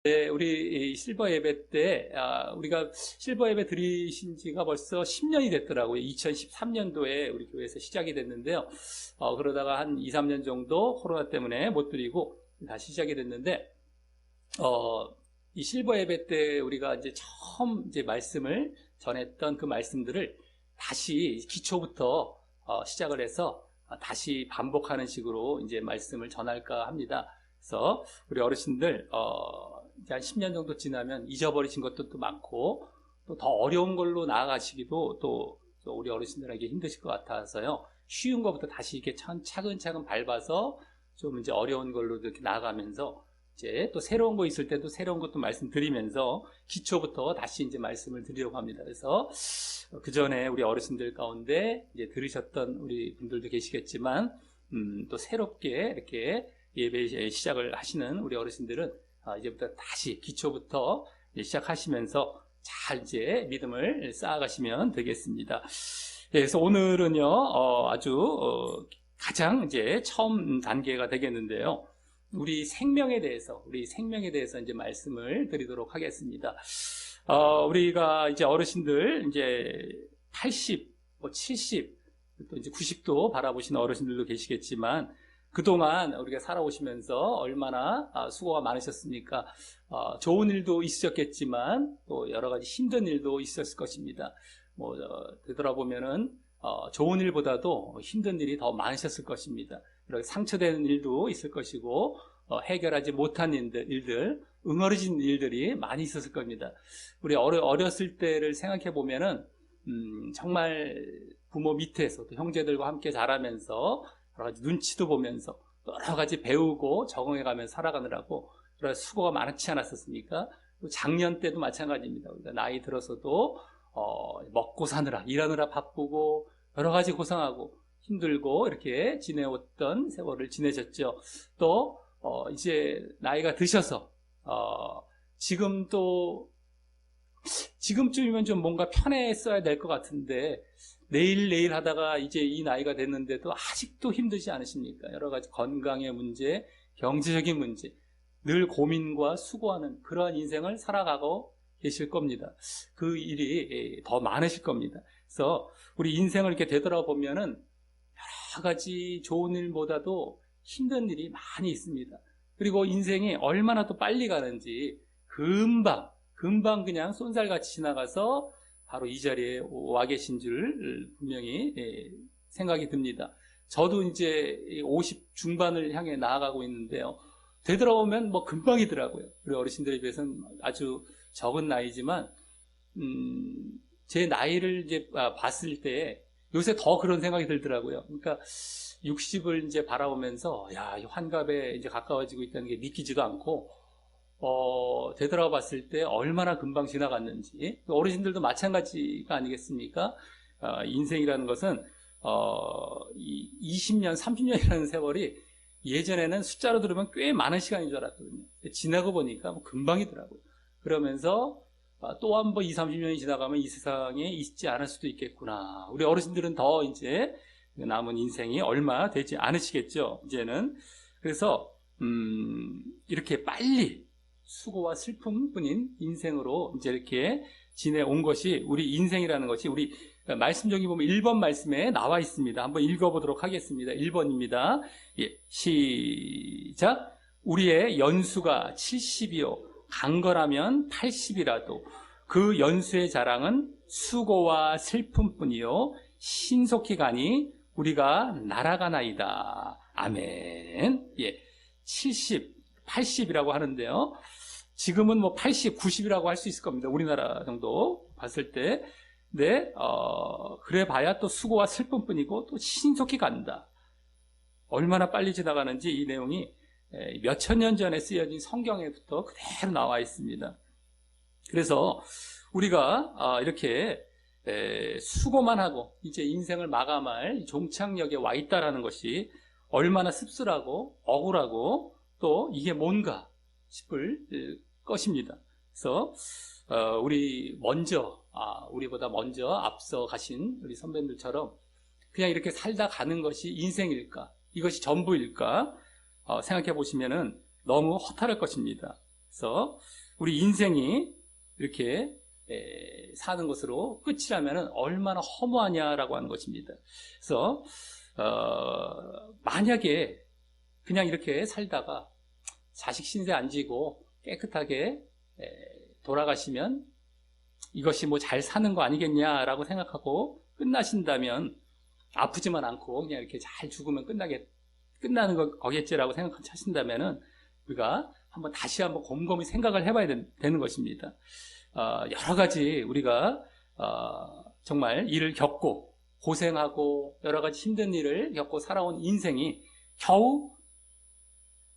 네, 우리 이 실버 예배 때, 우리가 실버 예배 드리신 지가 벌써 10년이 됐더라고요. 2013년도에 우리 교회에서 시작이 됐는데요. 그러다가 한 2, 3년 정도 코로나 때문에 못 드리고 다시 시작이 됐는데, 어, 이 실버 예배 때 우리가 이제 처음 이제 말씀을 전했던 그 말씀들을 다시 기초부터 시작을 해서 다시 반복하는 식으로 이제 말씀을 전할까 합니다. 그래서 우리 어르신들, 이제 한 10년 정도 지나면 잊어버리신 것도 또 많고, 또 더 어려운 걸로 나아가시기도 또 우리 어르신들에게 힘드실 것 같아서요. 쉬운 것부터 다시 이렇게 차근차근 밟아서 좀 이제 어려운 걸로 이렇게 나아가면서 이제 또 새로운 거 있을 때도 새로운 것도 말씀드리면서 기초부터 다시 이제 말씀을 드리려고 합니다. 그래서 그 전에 우리 어르신들 가운데 이제 들으셨던 우리 분들도 계시겠지만, 또 새롭게 이렇게 예배 시작을 하시는 우리 어르신들은 이제부터 다시 기초부터 시작하시면서 잘 이제 믿음을 쌓아가시면 되겠습니다. 그래서 오늘은요, 아주 가장 이제 처음 단계가 되겠는데요. 우리 생명에 대해서 이제 말씀을 드리도록 하겠습니다. 우리가 이제 어르신들 이제 80, 70, 또 이제 90도 바라보시는 어르신들도 계시겠지만, 그동안 우리가 살아오시면서 얼마나 수고가 많으셨습니까? 좋은 일도 있으셨겠지만 또 여러 가지 힘든 일도 있었을 것입니다. 되돌아보면은 좋은 일보다도 힘든 일이 더 많으셨을 것입니다. 그리고 상처되는 일도 있을 것이고 해결하지 못한 일들, 응어리진 일들이 많이 있었을 겁니다. 우리 어렸을 때를 생각해 보면은 정말 부모 밑에서 또 형제들과 함께 자라면서 여러 가지 눈치도 보면서 여러 가지 배우고 적응해가면서 살아가느라고 여러 수고가 많지 않았었습니까? 또 작년 때도 마찬가지입니다. 우리가 나이 들어서도 먹고 사느라 일하느라 바쁘고 여러 가지 고생하고 힘들고 이렇게 지내왔던 세월을 지내셨죠. 또 이제 나이가 드셔서 지금 또 지금쯤이면 좀 뭔가 편했어야 될 것 같은데 내일 하다가 이제 이 나이가 됐는데도 아직도 힘들지 않으십니까? 여러 가지 건강의 문제, 경제적인 문제, 늘 고민과 수고하는 그러한 인생을 살아가고 계실 겁니다. 그 일이 더 많으실 겁니다. 그래서 우리 인생을 이렇게 되돌아보면은 여러 가지 좋은 일보다도 힘든 일이 많이 있습니다. 그리고 인생이 얼마나 또 빨리 가는지 금방 그냥 쏜살같이 지나가서 바로 이 자리에 와 계신 줄 분명히 생각이 듭니다. 저도 이제 50 중반을 향해 나아가고 있는데요. 되돌아보면 뭐 금방이더라고요. 우리 어르신들에 비해서는 아주 적은 나이지만, 제 나이를 이제 봤을 때 요새 더 그런 생각이 들더라고요. 그러니까 60을 이제 바라보면서, 야, 이 환갑에 이제 가까워지고 있다는 게 믿기지도 않고, 되돌아봐 봤을 때 얼마나 금방 지나갔는지, 어르신들도 마찬가지가 아니겠습니까? 인생이라는 것은, 20년, 30년이라는 세월이 예전에는 숫자로 들으면 꽤 많은 시간인 줄 알았거든요. 지나고 보니까 뭐 금방이더라고요. 그러면서 또 한 번 20, 30년이 지나가면 이 세상에 있지 않을 수도 있겠구나. 우리 어르신들은 더 이제 남은 인생이 얼마 되지 않으시겠죠, 이제는. 그래서, 이렇게 빨리 수고와 슬픔뿐인 인생으로 이제 이렇게 지내온 것이 우리 인생이라는 것이 우리 말씀 중에 보면 1번 말씀에 나와 있습니다. 한번 읽어보도록 하겠습니다. 1번입니다. 예, 시작. 우리의 연수가 70이요. 강건하면 80이라도 그 연수의 자랑은 수고와 슬픔뿐이요. 신속히 가니 우리가 날아가나이다. 아멘. 예, 70, 80이라고 하는데요. 지금은 뭐 80, 90이라고 할 수 있을 겁니다. 우리나라 정도 봤을 때. 네, 그래 봐야 또 수고와 슬픔뿐이고 또 신속히 간다. 얼마나 빨리 지나가는지 이 내용이 몇천 년 전에 쓰여진 성경에부터 그대로 나와 있습니다. 그래서 우리가 이렇게 수고만 하고 이제 인생을 마감할 종착역에 와 있다라는 것이 얼마나 씁쓸하고 억울하고 또 이게 뭔가 싶을 것입니다. 그래서 우리보다 먼저 앞서 가신 우리 선배님들처럼 그냥 이렇게 살다 가는 것이 인생일까? 이것이 전부일까? 생각해 보시면은 너무 허탈할 것입니다. 그래서 우리 인생이 이렇게 사는 것으로 끝이라면 얼마나 허무하냐라고 하는 것입니다. 그래서 만약에 그냥 이렇게 살다가 자식 신세 안 지고 깨끗하게 돌아가시면 이것이 뭐 잘 사는 거 아니겠냐라고 생각하고 끝나신다면 아프지만 않고 그냥 이렇게 잘 죽으면 끝나는 거겠지라고 생각하신다면은 우리가 다시 한번 곰곰이 생각을 해봐야 되는 것입니다. 여러 가지 우리가 정말 일을 겪고 고생하고 여러 가지 힘든 일을 겪고 살아온 인생이 겨우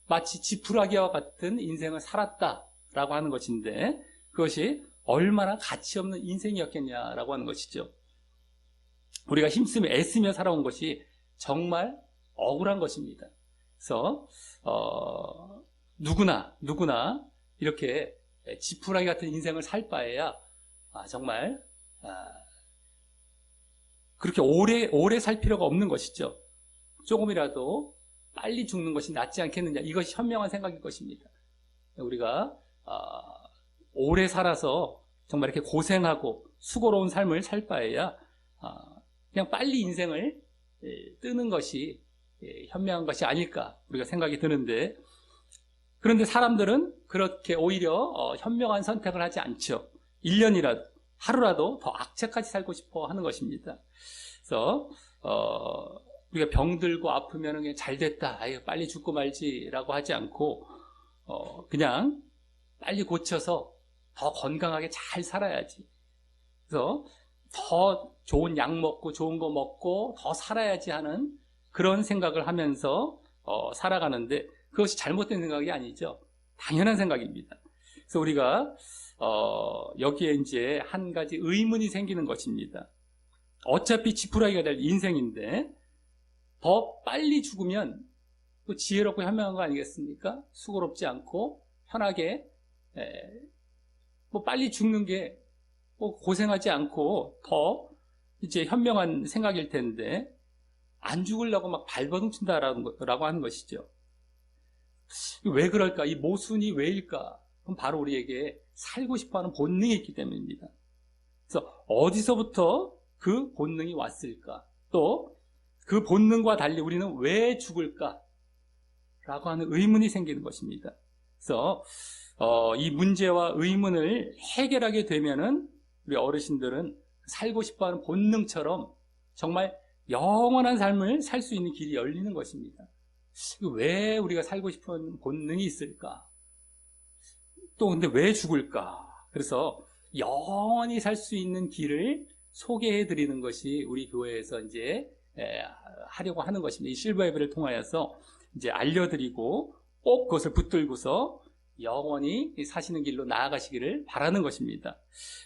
마치 지푸라기와 같은 인생을 살았다라고 하는 것인데 그것이 얼마나 가치 없는 인생이었겠냐라고 하는 것이죠. 우리가 힘쓰며 애쓰며 살아온 것이 정말 억울한 것입니다. 그래서 누구나 이렇게 지푸라기 같은 인생을 살 바에야 정말 그렇게 오래 살 필요가 없는 것이죠. 조금이라도 빨리 죽는 것이 낫지 않겠느냐, 이것이 현명한 생각일 것입니다. 우리가 오래 살아서 정말 이렇게 고생하고 수고로운 삶을 살 바에야 그냥 빨리 인생을 뜨는 것이 현명한 것이 아닐까 우리가 생각이 드는데, 그런데 사람들은 그렇게 오히려 현명한 선택을 하지 않죠. 1년이라도 하루라도 더 악착같이 살고 싶어 하는 것입니다. 그래서 우리가 병들고 아프면 그냥 잘 됐다, 아유, 빨리 죽고 말지라고 하지 않고 그냥 빨리 고쳐서 더 건강하게 잘 살아야지. 그래서 더 좋은 약 먹고 좋은 거 먹고 더 살아야지 하는 그런 생각을 하면서 살아가는데 그것이 잘못된 생각이 아니죠. 당연한 생각입니다. 그래서 우리가 여기에 이제 한 가지 의문이 생기는 것입니다. 어차피 지푸라기가 될 인생인데 더 빨리 죽으면 또 지혜롭고 현명한 거 아니겠습니까? 수고롭지 않고 편하게 뭐 빨리 죽는 게 뭐 고생하지 않고 더 이제 현명한 생각일 텐데 안 죽으려고 막 발버둥 친다라고 하는 것이죠. 왜 그럴까? 이 모순이 왜일까? 그럼 바로 우리에게 살고 싶어하는 본능이 있기 때문입니다. 그래서 어디서부터 그 본능이 왔을까? 또 그 본능과 달리 우리는 왜 죽을까? 라고 하는 의문이 생기는 것입니다. 그래서 이 문제와 의문을 해결하게 되면은 우리 어르신들은 살고 싶어하는 본능처럼 정말 영원한 삶을 살 수 있는 길이 열리는 것입니다. 왜 우리가 살고 싶은 본능이 있을까? 또 근데 왜 죽을까? 그래서 영원히 살 수 있는 길을 소개해 드리는 것이 우리 교회에서 이제 하려고 하는 것입니다. 이 실버 예배를 통하여서 이제 알려드리고 꼭 그것을 붙들고서 영원히 사시는 길로 나아가시기를 바라는 것입니다.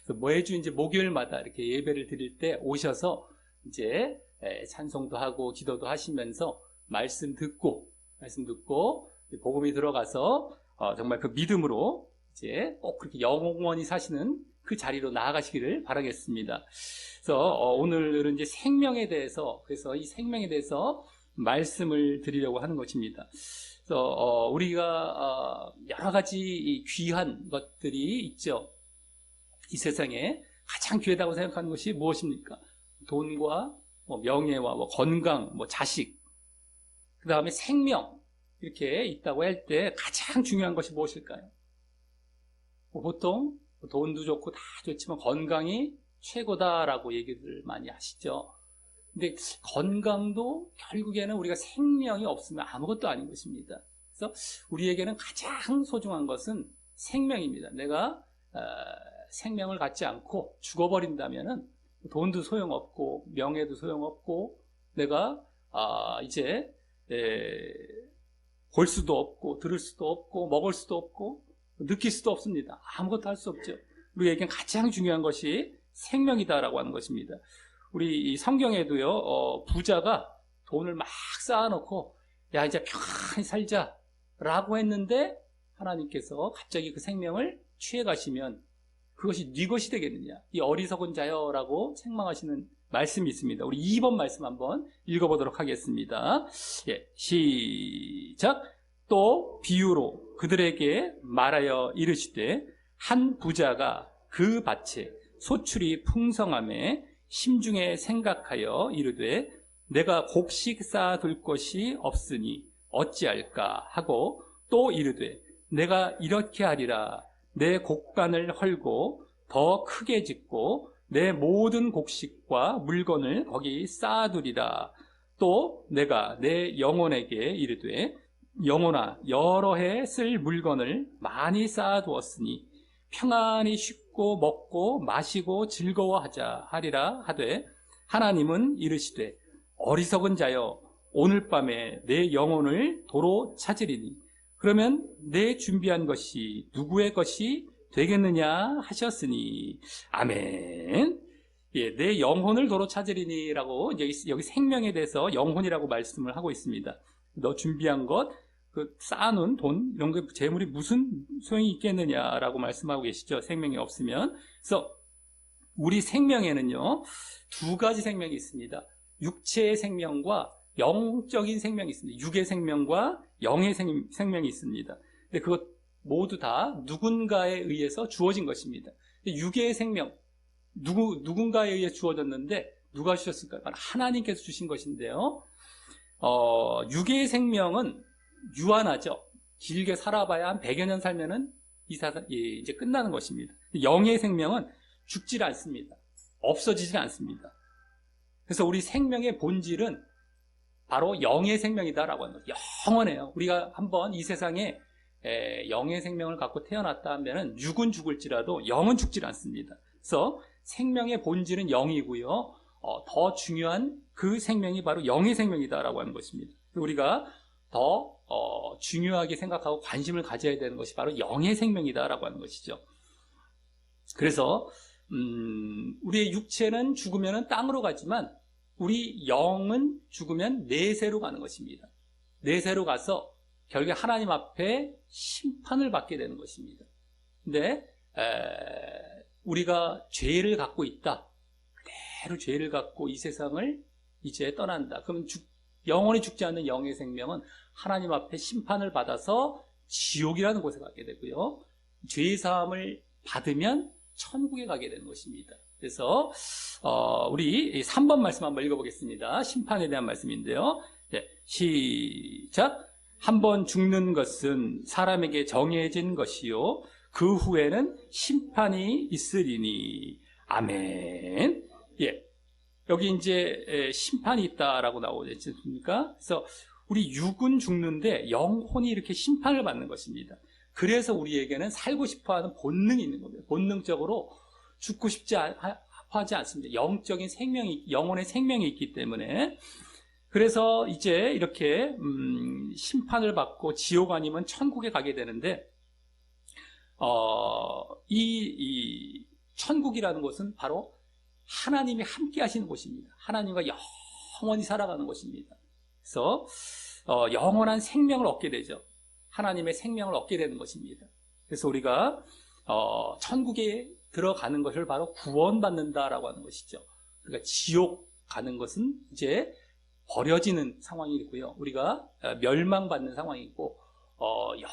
그래서 매주 이제 목요일마다 이렇게 예배를 드릴 때 오셔서 이제 찬송도 하고 기도도 하시면서 말씀 듣고 복음이 들어가서 정말 그 믿음으로 이제 꼭 그렇게 영원히 사시는 그 자리로 나아가시기를 바라겠습니다. 그래서 오늘은 이제 생명에 대해서, 그래서 이 생명에 대해서 말씀을 드리려고 하는 것입니다. 그래서 우리가 여러 가지 귀한 것들이 있죠. 이 세상에 가장 귀하다고 생각하는 것이 무엇입니까? 돈과 명예와 건강, 자식, 그 다음에 생명, 이렇게 있다고 할 때 가장 중요한 것이 무엇일까요? 보통 돈도 좋고 다 좋지만 건강이 최고다라고 얘기들 많이 하시죠. 근데 건강도 결국에는 우리가 생명이 없으면 아무것도 아닌 것입니다. 그래서 우리에게는 가장 소중한 것은 생명입니다. 내가 생명을 갖지 않고 죽어버린다면은 돈도 소용없고 명예도 소용없고 내가 이제 볼 수도 없고 들을 수도 없고 먹을 수도 없고 느낄 수도 없습니다. 아무것도 할 수 없죠. 우리에겐 가장 중요한 것이 생명이다라고 하는 것입니다. 우리 성경에도요, 부자가 돈을 막 쌓아놓고 야 이제 편히 살자라고 했는데 하나님께서 갑자기 그 생명을 취해가시면 그것이 네 것이 되겠느냐, 이 어리석은 자여라고 책망하시는 말씀이 있습니다. 우리 2번 말씀 한번 읽어보도록 하겠습니다. 시작. 또 비유로 그들에게 말하여 이르시되 한 부자가 그 밭에 소출이 풍성함에 심중에 생각하여 이르되 내가 곡식 쌓아둘 것이 없으니 어찌할까 하고 또 이르되 내가 이렇게 하리라. 내 곡간을 헐고 더 크게 짓고 내 모든 곡식과 물건을 거기 쌓아두리라. 또 내가 내 영혼에게 이르되 영혼아, 여러 해 쓸 물건을 많이 쌓아두었으니 평안히 쉬고 먹고 마시고 즐거워하자 하리라 하되 하나님은 이르시되 어리석은 자여 오늘 밤에 내 영혼을 도로 찾으리니 그러면 내 준비한 것이 누구의 것이 되겠느냐 하셨으니 아멘. 예, 내 영혼을 도로 찾으리니라고 여기 생명에 대해서 영혼이라고 말씀을 하고 있습니다. 너 준비한 것, 그 쌓아놓은 돈 이런 게 재물이 무슨 소용이 있겠느냐라고 말씀하고 계시죠. 생명이 없으면. 그래서 우리 생명에는요 2가지 생명이 있습니다. 육체의 생명과 영적인 생명이 있습니다. 육의 생명과 영의 생명이 있습니다. 근데 그것 모두 다 누군가에 의해서 주어진 것입니다. 육의 생명, 누군가에 의해 주어졌는데 누가 주셨을까요? 하나님께서 주신 것인데요. 육의 생명은 유한하죠. 길게 살아봐야 한 100여 년 살면은 이제 끝나는 것입니다. 영의 생명은 죽질 않습니다. 없어지질 않습니다. 그래서 우리 생명의 본질은 바로 영의 생명이다라고 하는 거죠. 영원해요. 우리가 한번 이 세상에 영의 생명을 갖고 태어났다 하면은 육은 죽을지라도 영은 죽질 않습니다. 그래서 생명의 본질은 영이고요. 더 중요한 그 생명이 바로 영의 생명이다라고 하는 것입니다. 우리가 더 중요하게 생각하고 관심을 가져야 되는 것이 바로 영의 생명이다라고 하는 것이죠. 그래서 우리의 육체는 죽으면 땅으로 가지만 우리 영은 죽으면 내세로 가는 것입니다. 내세로 가서 결국에 하나님 앞에 심판을 받게 되는 것입니다. 근데 우리가 죄를 갖고 있다. 그대로 죄를 갖고 이 세상을 이제 떠난다. 그러면 영원히 죽지 않는 영의 생명은 하나님 앞에 심판을 받아서 지옥이라는 곳에 가게 되고요. 죄 사함을 받으면 천국에 가게 되는 것입니다. 그래서 우리 3번 말씀 한번 읽어보겠습니다. 심판에 대한 말씀인데요. 네, 시작. 한번 죽는 것은 사람에게 정해진 것이요 그 후에는 심판이 있으리니 아멘. 예, 여기 이제 심판이 있다라고 나오지 않습니까? 그래서 우리 육은 죽는데 영혼이 이렇게 심판을 받는 것입니다. 그래서 우리에게는 살고 싶어하는 본능이 있는 겁니다. 본능적으로 죽고 싶지 하지 않습니다. 영적인 생명이, 영혼의 생명이 있기 때문에. 그래서 이제 이렇게 심판을 받고 지옥 아니면 천국에 가게 되는데 이 천국이라는 곳은 바로 하나님이 함께 하시는 곳입니다. 하나님과 영원히 살아가는 곳입니다. 그래서 영원한 생명을 얻게 되죠. 하나님의 생명을 얻게 되는 것입니다. 그래서 우리가 천국에 들어가는 것을 바로 구원받는다라고 하는 것이죠. 그러니까 지옥 가는 것은 이제 버려지는 상황이고요. 우리가 멸망받는 상황이고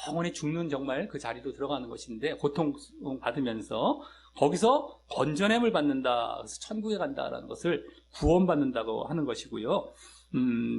영원히 죽는 정말 그 자리로 들어가는 것인데 고통받으면서 거기서 건져냄을 받는다. 그래서 천국에 간다라는 것을 구원받는다고 하는 것이고요.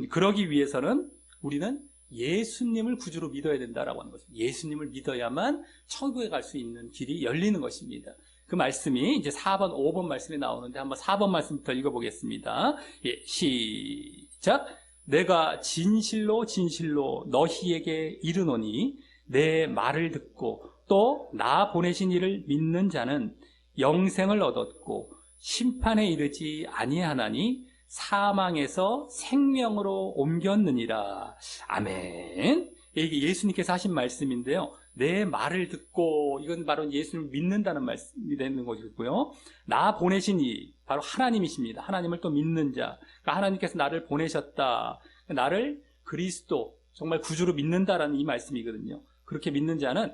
그러기 위해서는 우리는 예수님을 구주로 믿어야 된다라고 하는 것입니다. 예수님을 믿어야만 천국에 갈 수 있는 길이 열리는 것입니다. 그 말씀이 이제 4번, 5번 말씀에 나오는데 한번 4번 말씀부터 읽어보겠습니다. 예, 시작. 내가 진실로 진실로 너희에게 이르노니 내 말을 듣고 또 나 보내신 이를 믿는 자는 영생을 얻었고 심판에 이르지 아니하나니 사망에서 생명으로 옮겼느니라. 아멘. 이게 예수님께서 하신 말씀인데요. 내 말을 듣고, 이건 바로 예수님을 믿는다는 말씀이 되는 것이고요. 나 보내신 이 바로 하나님이십니다. 하나님을 또 믿는 자. 그러니까 하나님께서 나를 보내셨다. 나를 그리스도 정말 구주로 믿는다라는 이 말씀이거든요. 그렇게 믿는 자는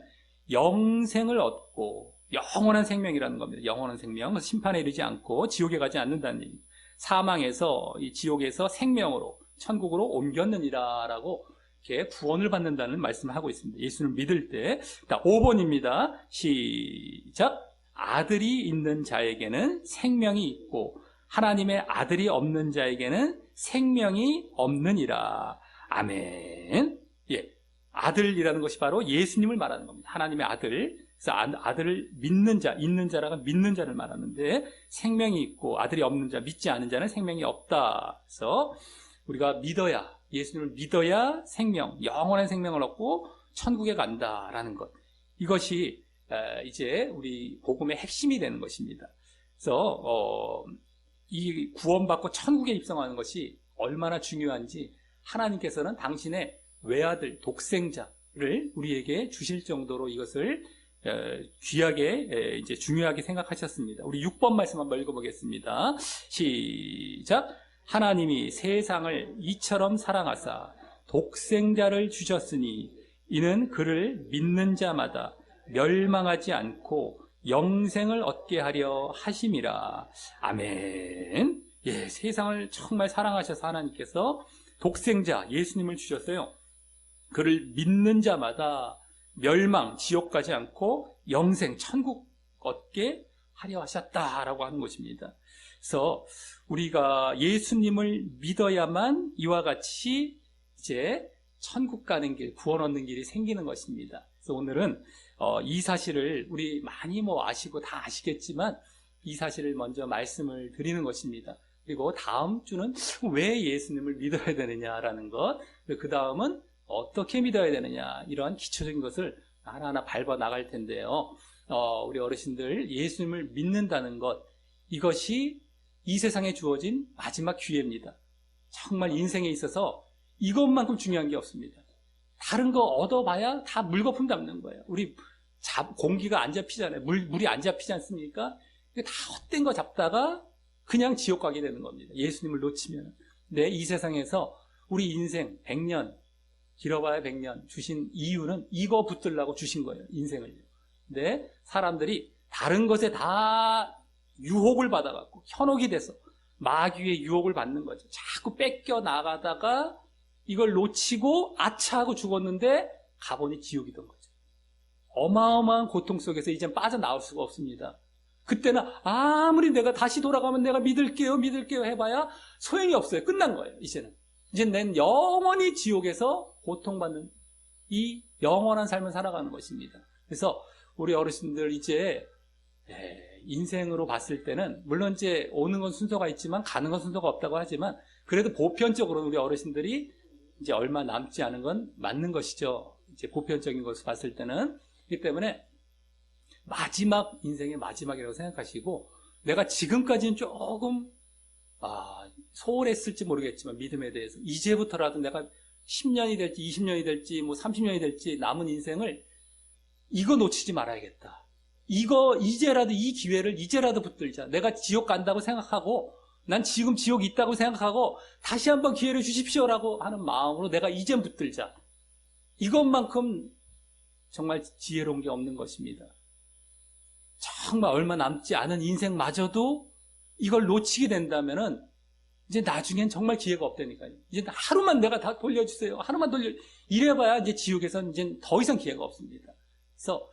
영생을 얻고 영원한 생명이라는 겁니다. 영원한 생명. 심판에 이르지 않고 지옥에 가지 않는다는 얘기입니다. 사망에서 이 지옥에서 생명으로 천국으로 옮겼느니라라고 이렇게 구원을 받는다는 말씀을 하고 있습니다. 예수를 믿을 때. 5번입니다. 시작. 아들이 있는 자에게는 생명이 있고 하나님의 아들이 없는 자에게는 생명이 없느니라. 아멘. 예. 아들이라는 것이 바로 예수님을 말하는 겁니다. 하나님의 아들. 그래서 아들을 믿는 자, 있는 자라가 믿는 자를 말하는데 생명이 있고 아들이 없는 자, 믿지 않은 자는 생명이 없다. 그래서 우리가 믿어야, 예수님을 믿어야 생명, 영원한 생명을 얻고 천국에 간다라는 것. 이것이 이제 우리 복음의 핵심이 되는 것입니다. 그래서 이 구원받고 천국에 입성하는 것이 얼마나 중요한지 하나님께서는 당신의 외아들, 독생자를 우리에게 주실 정도로 이것을 귀하게, 이제 중요하게 생각하셨습니다. 우리 6번 말씀 한번 읽어보겠습니다. 시작. 하나님이 세상을 이처럼 사랑하사 독생자를 주셨으니 이는 그를 믿는 자마다 멸망하지 않고 영생을 얻게 하려 하심이라. 아멘. 예, 세상을 정말 사랑하셔서 하나님께서 독생자 예수님을 주셨어요. 그를 믿는 자마다 멸망, 지옥 가지 않고 영생, 천국 얻게 하려 하셨다라고 하는 것입니다. 그래서 우리가 예수님을 믿어야만 이와 같이 이제 천국 가는 길, 구원 얻는 길이 생기는 것입니다. 그래서 오늘은 이 사실을 우리 많이 아시고 다 아시겠지만 이 사실을 먼저 말씀을 드리는 것입니다. 그리고 다음 주는 왜 예수님을 믿어야 되느냐라는 것, 그 다음은 어떻게 믿어야 되느냐, 이러한 기초적인 것을 하나하나 밟아 나갈 텐데요. 우리 어르신들 예수님을 믿는다는 것, 이것이 이 세상에 주어진 마지막 기회입니다. 정말 인생에 있어서 이것만큼 중요한 게 없습니다. 다른 거 얻어봐야 다 물거품 잡는 거예요. 우리 공기가 안 잡히잖아요. 물이 안 잡히지 않습니까? 다 헛된 거 잡다가 그냥 지옥 가게 되는 겁니다. 예수님을 놓치면. 근데 이 세상에서 우리 인생 100년, 길어봐야 100년 주신 이유는 이거 붙들라고 주신 거예요. 인생을요. 근데 사람들이 다른 것에 다 유혹을 받아갖고 현혹이 돼서 마귀의 유혹을 받는 거죠. 자꾸 뺏겨 나가다가 이걸 놓치고 아차하고 죽었는데 가보니 지옥이던 거죠. 어마어마한 고통 속에서 이젠 빠져나올 수가 없습니다. 그때는 아무리 내가 다시 돌아가면 내가 믿을게요 해봐야 소용이 없어요. 끝난 거예요. 이제는 난 영원히 지옥에서 고통받는 이 영원한 삶을 살아가는 것입니다. 그래서 우리 어르신들 이제 인생으로 봤을 때는 물론 이제 오는 건 순서가 있지만 가는 건 순서가 없다고 하지만 그래도 보편적으로 우리 어르신들이 이제 얼마 남지 않은 건 맞는 것이죠. 이제 보편적인 것을 봤을 때는. 그렇기 때문에 마지막 인생의 마지막이라고 생각하시고 내가 지금까지는 조금 소홀했을지 모르겠지만 믿음에 대해서 이제부터라도 내가 10년이 될지 20년이 될지 30년이 될지 남은 인생을 이거 놓치지 말아야겠다. 이제라도 이 기회를 이제라도 붙들자. 내가 지옥 간다고 생각하고 난 지금 지옥이 있다고 생각하고 다시 한번 기회를 주십시오라고 하는 마음으로 내가 이젠 붙들자. 이것만큼 정말 지혜로운 게 없는 것입니다. 정말 얼마 남지 않은 인생마저도 이걸 놓치게 된다면은 이제 나중엔 정말 기회가 없다니까요. 이제 하루만 내가 다 돌려주세요. 하루만 이래봐야 이제 지옥에서는 이제 더 이상 기회가 없습니다. 그래서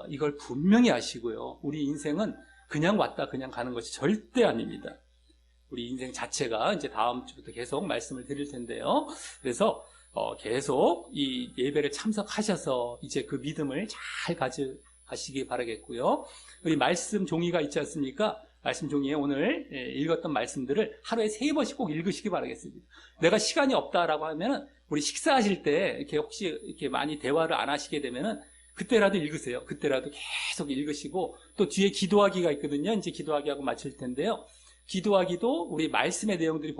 이걸 분명히 아시고요. 우리 인생은 그냥 왔다 그냥 가는 것이 절대 아닙니다. 우리 인생 자체가 이제 다음 주부터 계속 말씀을 드릴 텐데요. 그래서 계속 이 예배를 참석하셔서 이제 그 믿음을 잘 가져가시기 바라겠고요. 우리 말씀 종이가 있지 않습니까? 말씀 종이에 오늘 읽었던 말씀들을 하루에 3번씩 꼭 읽으시기 바라겠습니다. 내가 시간이 없다라고 하면은 우리 식사하실 때 이렇게 혹시 이렇게 많이 대화를 안 하시게 되면은 그때라도 읽으세요. 그때라도 계속 읽으시고 또 뒤에 기도하기가 있거든요. 이제 기도하기하고 마칠 텐데요. 기도하기도 우리 말씀의 내용들이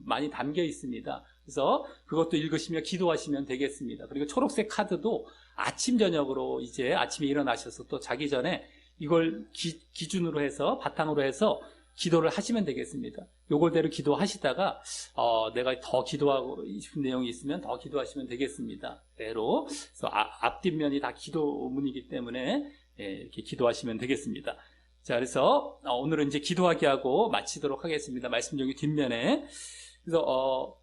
많이 담겨 있습니다. 그래서 그것도 읽으시며 기도하시면 되겠습니다. 그리고 초록색 카드도 아침 저녁으로 이제 아침에 일어나셔서 또 자기 전에 이걸 기준으로 해서 바탕으로 해서 기도를 하시면 되겠습니다. 요걸대로 기도하시다가 내가 더 기도하고 싶은 내용이 있으면 더 기도하시면 되겠습니다. 그대로. 그래서 앞뒷면이 다 기도문이기 때문에 이렇게 기도하시면 되겠습니다. 자, 그래서 오늘은 이제 기도하기 하고 마치도록 하겠습니다. 말씀 종이 뒷면에. 그래서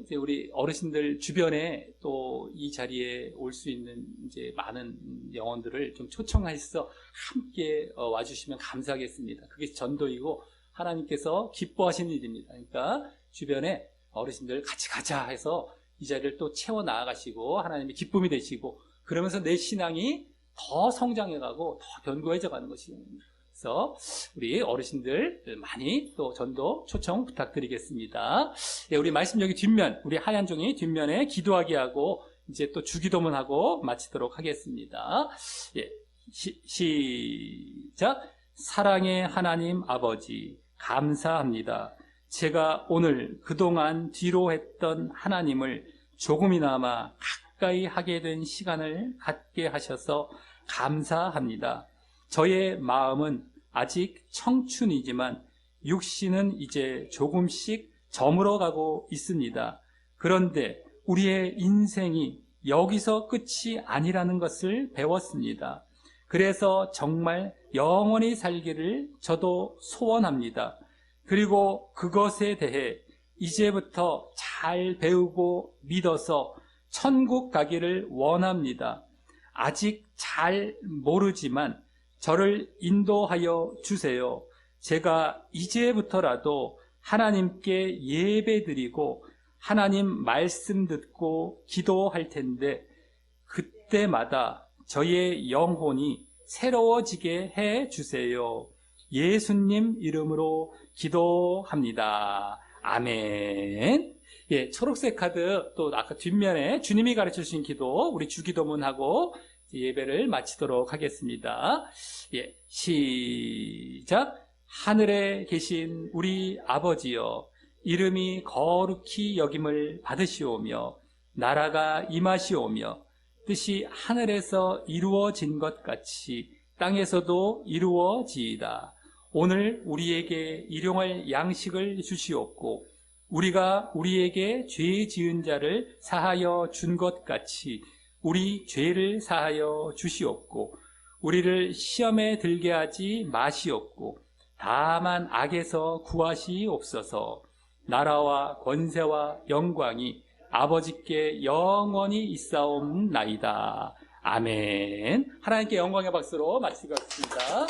이제 우리 어르신들 주변에 또 이 자리에 올 수 있는 이제 많은 영혼들을 좀 초청해서 함께 와주시면 감사하겠습니다. 그게 전도이고 하나님께서 기뻐하시는 일입니다. 그러니까 주변에 어르신들 같이 가자 해서 이 자리를 또 채워 나아가시고 하나님의 기쁨이 되시고 그러면서 내 신앙이 더 성장해가고 더 견고해져 가는 것입니다. 그래서 우리 어르신들 많이 또 전도 초청 부탁드리겠습니다. 예, 우리 말씀 여기 뒷면, 우리 하얀 종이 뒷면에 기도하게 하고 이제 또 주기도문하고 마치도록 하겠습니다. 예, 시작. 사랑의 하나님 아버지 감사합니다. 제가 오늘 그동안 뒤로 했던 하나님을 조금이나마 가까이 하게 된 시간을 갖게 하셔서 감사합니다. 저의 마음은 아직 청춘이지만 육신은 이제 조금씩 저물어가고 있습니다. 그런데 우리의 인생이 여기서 끝이 아니라는 것을 배웠습니다. 그래서 정말 영원히 살기를 저도 소원합니다. 그리고 그것에 대해 이제부터 잘 배우고 믿어서 천국 가기를 원합니다. 아직 잘 모르지만 저를 인도하여 주세요. 제가 이제부터라도 하나님께 예배드리고 하나님 말씀 듣고 기도할 텐데 그때마다 저의 영혼이 새로워지게 해 주세요. 예수님 이름으로 기도합니다. 아멘. 예, 초록색 카드 또 아까 뒷면에 주님이 가르쳐 주신 기도 우리 주기도문하고 예배를 마치도록 하겠습니다. 예, 시작. 하늘에 계신 우리 아버지여 이름이 거룩히 여김을 받으시오며 나라가 임하시오며 뜻이 하늘에서 이루어진 것 같이 땅에서도 이루어지이다. 오늘 우리에게 일용할 양식을 주시옵고 우리가 우리에게 죄 지은 자를 사하여 준 것 같이 우리 죄를 사하여 주시옵고 우리를 시험에 들게 하지 마시옵고 다만 악에서 구하시옵소서. 나라와 권세와 영광이 아버지께 영원히 있사옵나이다. 아멘. 하나님께 영광의 박수로 마치겠습니다.